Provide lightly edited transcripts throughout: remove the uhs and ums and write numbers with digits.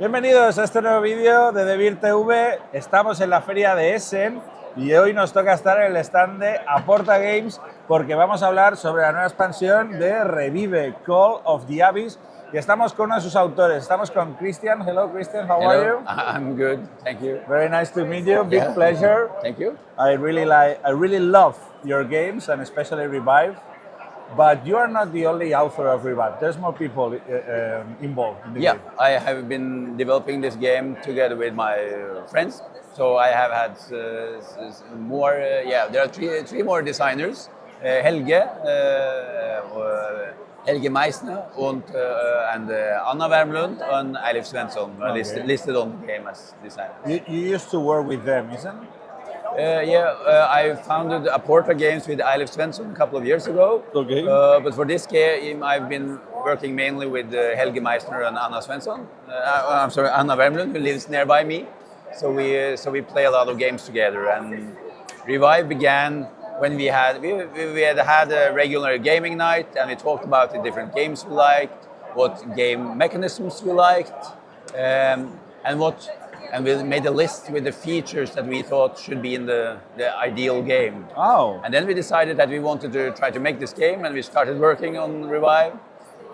Bienvenidos a este nuevo vídeo de Devir TV. Estamos en la feria de Essen y hoy nos toca estar en el stand de Aporta Games porque vamos a hablar sobre la nueva expansión de Revive, Call of the Abyss. Y estamos con uno de sus autores. Estamos con Kristian. Hello, Kristian. How are you? I'm good, thank you. Very nice to meet you. Big pleasure. Thank you. I really love your games and especially Revive. But you are not the only author of Revive. There's more people involved in the game. I have been developing this game together with my friends. So I have had more. There are three more designers: Helge Meissner, and Anna Wermlund and Eilif Svensson are listed on the game as designers. You used to work with them, isn't it? I founded Aporta Games with Eilif Svensson a couple of years ago. Okay. But for this game, I've been working mainly with Helge Meissner and Anna Svensson. Anna Wermlund, who lives nearby me. So we play a lot of games together. And Revive began when we had a regular gaming night, and we talked about the different games we liked, what game mechanisms we liked, and we made a list with the features that we thought should be in the ideal game. Oh. And then we decided that we wanted to try to make this game, and we started working on Revive.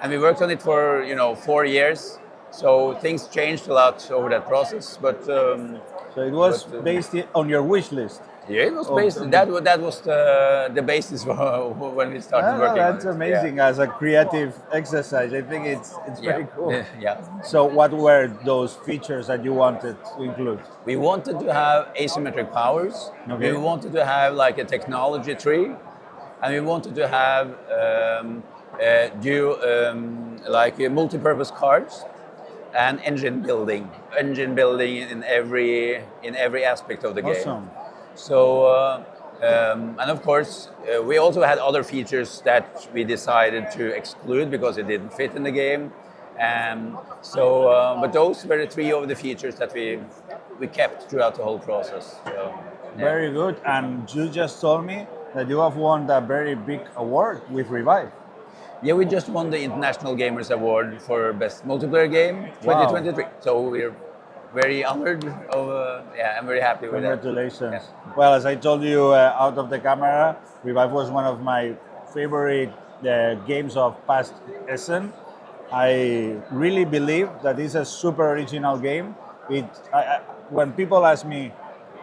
And we worked on it for 4 years. So things changed a lot over that process. But so it was based on your wish list. Yeah, it was based. That was the basis for when we started working. That's on it. amazing as a creative exercise. I think it's very cool. Yeah. So what were those features that you wanted to include? We wanted to have asymmetric powers. Okay. We wanted to have like a technology tree, and we wanted to have multi-purpose cards and engine building in every aspect of the game. Awesome. So, and of course, we also had other features that we decided to exclude because it didn't fit in the game. But those were the three of the features that we kept throughout the whole process. So, yeah. Very good. And you just told me that you have won that very big award with Revive. Yeah, we just won the International Gamers Award for Best Multiplayer Game 2023. Wow. So we're very honored. I'm very happy with that. Congratulations. Yeah. Well, as I told you out of the camera, Revive was one of my favorite games of past Essen. I really believe that it's a super original game. When people ask me,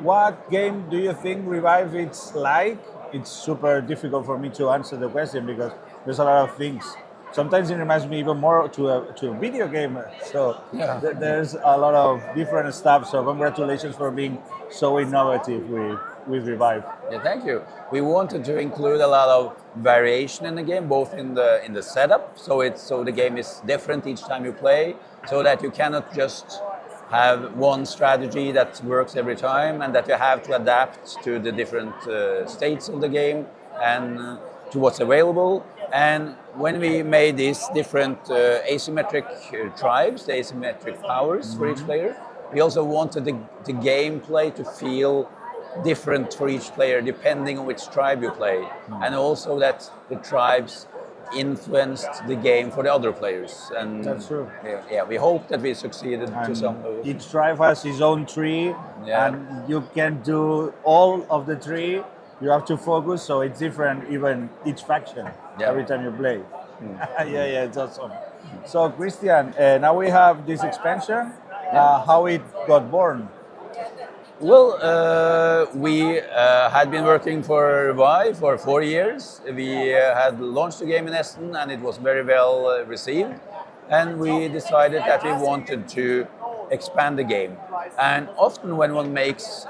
what game do you think Revive is like? It's super difficult for me to answer the question because there's a lot of things. Sometimes it reminds me even more to a video game. So yeah. There's a lot of different stuff. So congratulations for being so innovative with Revive. Yeah, thank you. We wanted to include a lot of variation in the game, both in the setup. So the game is different each time you play, so that you cannot just have one strategy that works every time, and that you have to adapt to the different states of the game and to what's available. And when we made these different asymmetric tribes, the asymmetric powers for each player, we also wanted the gameplay to feel different for each player depending on which tribe you play. And also that the tribes influenced the game for the other players. And that's true. Yeah, we hope that we succeeded to some of it. Each tribe has its own tree, and you can do all of the tree. You have to focus, so it's different even each faction every time you play. It's awesome. So Kristian, now we have this expansion. How it got born? Well, we had been working for Revive for 4 years. We had launched the game in Essen, and it was very well received. And we decided that we wanted to expand the game. And often when one makes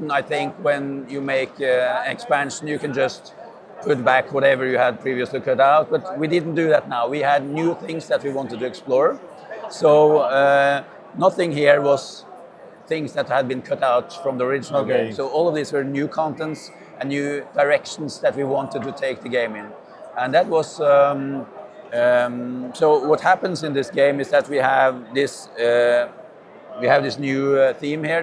I think when you make an expansion, you can just put back whatever you had previously cut out. But we didn't do that now. We had new things that we wanted to explore. So nothing here was things that had been cut out from the original game. So all of these were new contents and new directions that we wanted to take the game in. And that was... so what happens in this game is that we have this new theme here,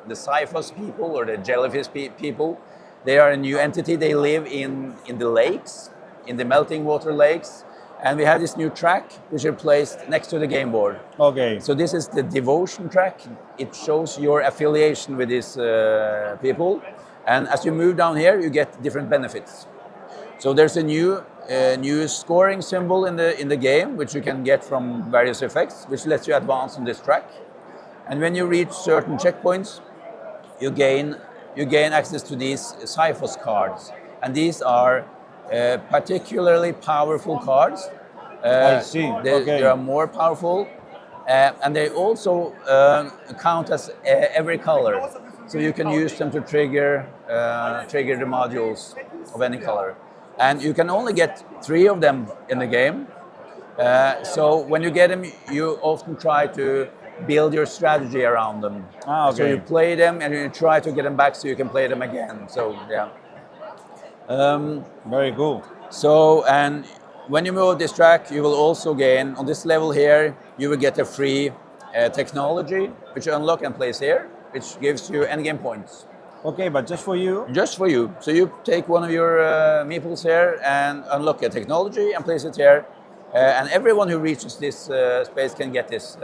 the Cyphos people, or the jellyfish people. They are a new entity. They live in the lakes, in the melting water lakes, And we have this new track which is placed next to the game board. Okay. So this is the devotion track. It shows your affiliation with these people. And as you move down here, you get different benefits. So there's a new scoring symbol in the game, which you can get from various effects, which lets you advance on this track. And when you reach certain checkpoints, you gain access to these Cyphos cards. And these are particularly powerful cards. I see. They are more powerful, and they also count as every color. So you can use them to trigger the modules of any color. And you can only get 3 of them in the game. So when you get them, you often try to build your strategy around them. Okay. So you play them and you try to get them back so you can play them again. So yeah. Very cool. So, and when you move this track, you will also gain, on this level here, you will get a free technology, which you unlock and place here, which gives you endgame points. Okay, but just for you? Just for you. So you take one of your meeples here and unlock a technology and place it here. And everyone who reaches this space can get this.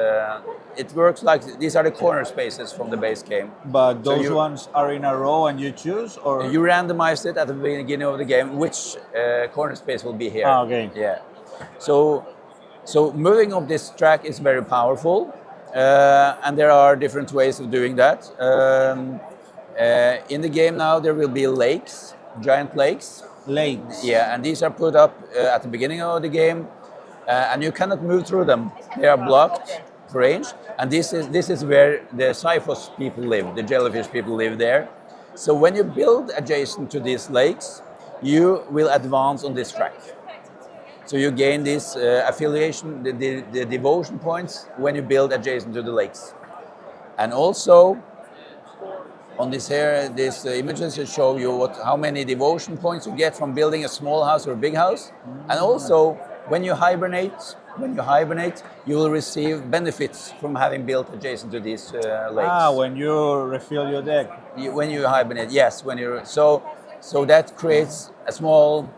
It works like, these are the corner spaces from the base game. But those ones are in a row and you choose, or? You randomize it at the beginning of the game, which corner space will be here. Ah, okay. Yeah. So moving up this track is very powerful. And there are different ways of doing that. In the game now, there will be lakes, giant lakes. Lakes? Yeah, and these are put up at the beginning of the game. And you cannot move through them. They are blocked for range. And this is where the Cyphos people live, the jellyfish people live there. So when you build adjacent to these lakes, you will advance on this track. So you gain this affiliation, the devotion points when you build adjacent to the lakes. And also, on this here, these images show you how many devotion points you get from building a small house or a big house. And also, when you hibernate, you will receive benefits from having built adjacent to these lakes. Ah, when you refill your deck. When you hibernate, yes. So that creates a small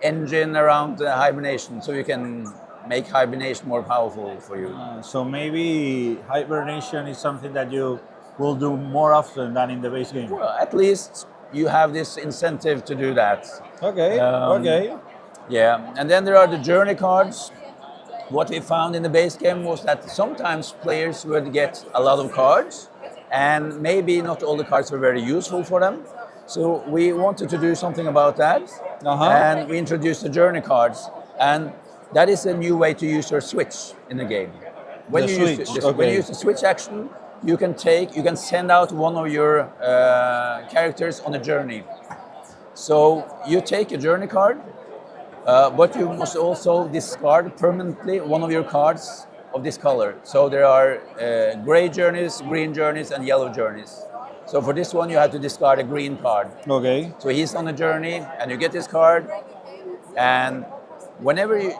engine around hibernation, so you can make hibernation more powerful for you. So maybe hibernation is something that you will do more often than in the base game. Well, at least you have this incentive to do that. Okay. Okay. Yeah, and then there are the journey cards. What we found in the base game was that sometimes players would get a lot of cards, and maybe not all the cards were very useful for them. So we wanted to do something about that, and we introduced the journey cards, and that is a new way to use your switch in the game. When you use the switch action, you can send out one of your characters on a journey. So you take a journey card. But you must also discard permanently one of your cards of this color. So there are gray journeys, green journeys, and yellow journeys. So for this one, you have to discard a green card. Okay. So he's on a journey, and you get this card. And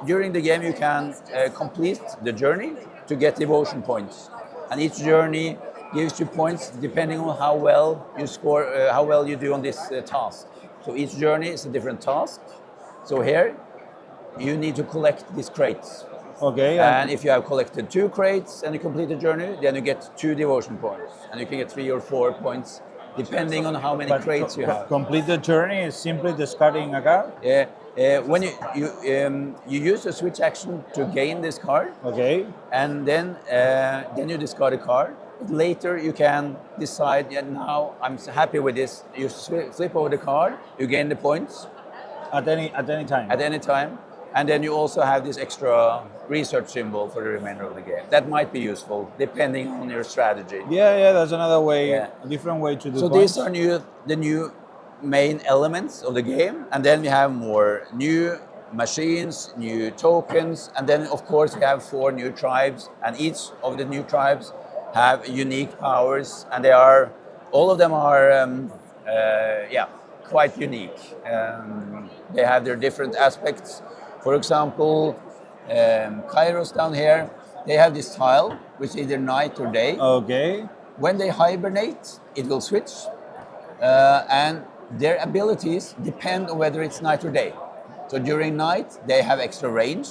during the game, you can complete the journey to get devotion points. And each journey gives you points depending on how well you score, how well you do on this task. So each journey is a different task. So here, you need to collect these crates. Okay. And if you have collected 2 crates and you complete the journey, then you get 2 devotion points. And you can get 3 or 4 points, depending on how many crates you have. Complete the journey is simply discarding a card? When you use the switch action to gain this card. Okay. And then you discard a card. Later you can decide, now I'm happy with this. You flip over the card, you gain the points. At any time? At any time. And then you also have this extra research symbol for the remainder of the game. That might be useful, depending on your strategy. Yeah, that's another way, a different way to do So points. these are the new main elements of the game. And then we have more new machines, new tokens. And then, of course, we have 4 new tribes. And each of the new tribes have unique powers. And all of them are, quite unique. They have their different aspects. For example, Kairos down here, they have this tile, which is either night or day. Okay. When they hibernate, it will switch. And their abilities depend on whether it's night or day. So during night, they have extra range.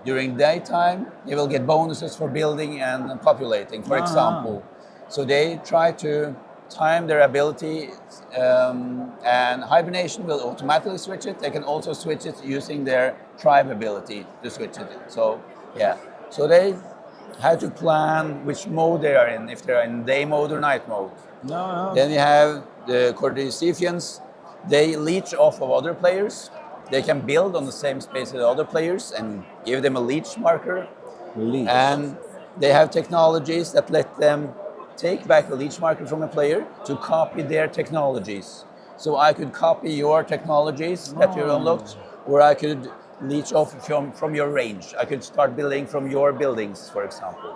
During daytime, they will get bonuses for building and populating, for example. So they try to time their ability, and hibernation will automatically switch it. They can also switch it using their tribe ability to switch it. So yeah, so they have to plan which mode they are in, if they're in day mode or night mode. No. Then you have the Cordicifians. They leech off of other players. They can build on the same space as other players and give them a leech marker. Leech. And they have technologies that let them take back a leech marker from a player to copy their technologies. So I could copy your technologies that you unlocked, or I could leech off from your range. I could start building from your buildings, for example.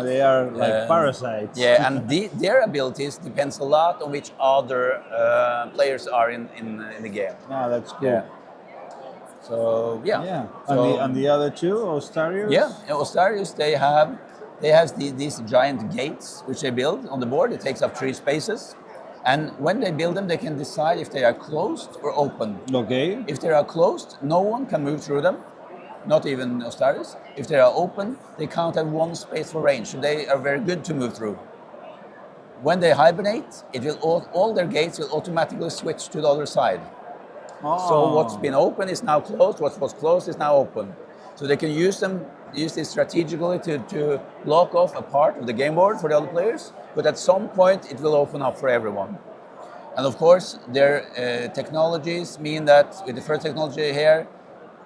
They are like parasites. Yeah, and their abilities depends a lot on which other players are in the game. That's cool. Yeah. So yeah. Yeah. So, and the other two, Ostarius? yeah, Ostarius, they have these giant gates which they build on the board. It takes up 3 spaces. And when they build them, they can decide if they are closed or open. Okay. If they are closed, no one can move through them, not even Ostarius. If they are open, they count as 1 space for range, so they are very good to move through. When they hibernate, it will all their gates will automatically switch to the other side. So what's been open is now closed, what was closed is now open. So they can use this strategically to block off a part of the game board for the other players, but at some point it will open up for everyone. And of course, their technologies mean that with the first technology here,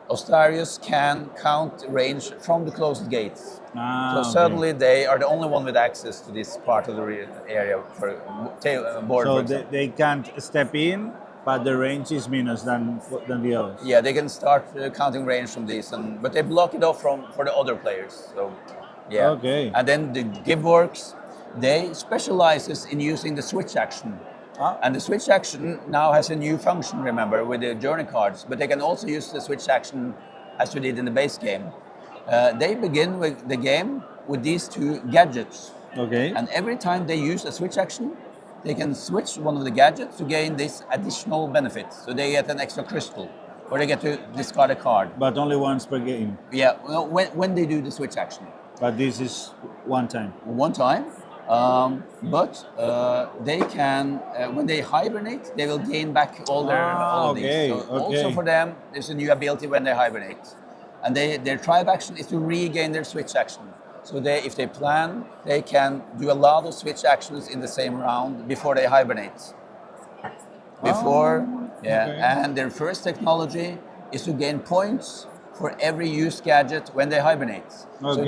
Ostarius can count range from the closed gates. So suddenly they are the only one with access to this part of the area for board. So they can't step in, but the range is minus than the others. Yeah, they can start counting range from this, but they block it off for the other players. So yeah. Okay. And then the Giveworks, they specializes in using the switch action. And the switch action now has a new function, remember, with the journey cards, but they can also use the switch action as we did in the base game. They begin with the game with these 2 gadgets. Okay. And every time they use a switch action, they can switch one of the gadgets to gain this additional benefit. So they get an extra crystal, or they get to discard a card. But only once per game. Yeah, well, when they do the switch action. But this is one time. One time. But they can, when they hibernate, they will gain back all of these. So also for them, there's a new ability when they hibernate. And their tribe action is to regain their switch action. So if they plan, they can do a lot of switch actions in the same round before they hibernate. And their first technology is to gain points for every used gadget when they hibernate. So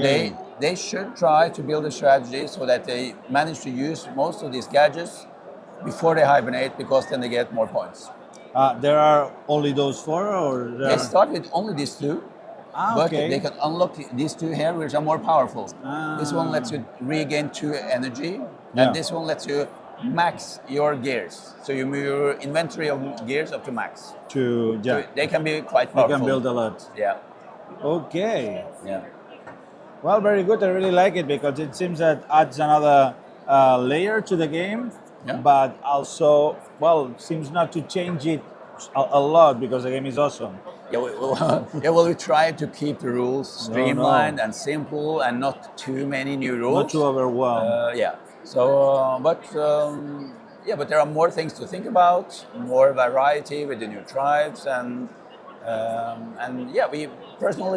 they should try to build a strategy so that they manage to use most of these gadgets before they hibernate, because then they get more points. There are only those 4, or they start with only these 2, but they can unlock these 2 here, which are more powerful. This one lets you regain 2 energy, and this one lets you max your gears. So you move your inventory of gears up to max. So they can be quite powerful. They can build a lot. Yeah. Okay. Yeah. Well, very good. I really like it because it seems that adds another layer to the game, but also, well, seems not to change it a lot because the game is awesome. Yeah, we try to keep the rules streamlined and simple and not too many new rules. Not too overwhelmed. Yeah. So, but there are more things to think about, more variety with the new tribes, and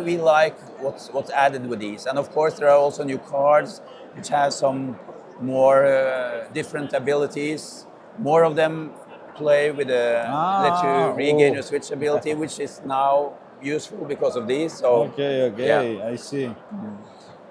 we like what's added with these. And of course, there are also new cards which have some more different abilities. More of them play with let you regain your switch ability, which is now useful because of these. So I see.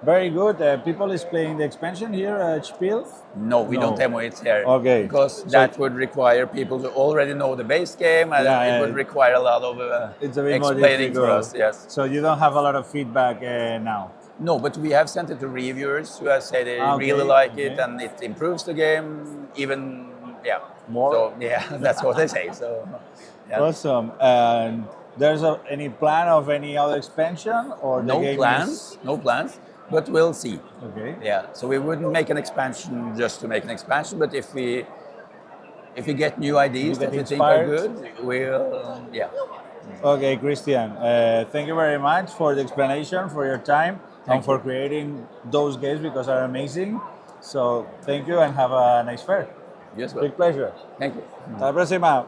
Very good. People is playing the expansion here at Spiel? No, we don't demo it here. Okay. Because that would require people to already know the base game, and it would require a lot of it's a bit explaining for us. Yes. So you don't have a lot of feedback now? No, but we have sent it to reviewers who have said they really like it, and it improves the game even more. So that's what they say. So awesome. And there's any plan of any other expansion, or no plans? No plans. But we'll see. Okay. Yeah. So we wouldn't make an expansion just to make an expansion, but if we get new ideas that we think are good, we'll Okay, Christian, thank you very much for the explanation, for your time, and for creating those games because they're amazing. So thank you and have a nice fair. You as well. Big pleasure. Thank you. Hasta la próxima.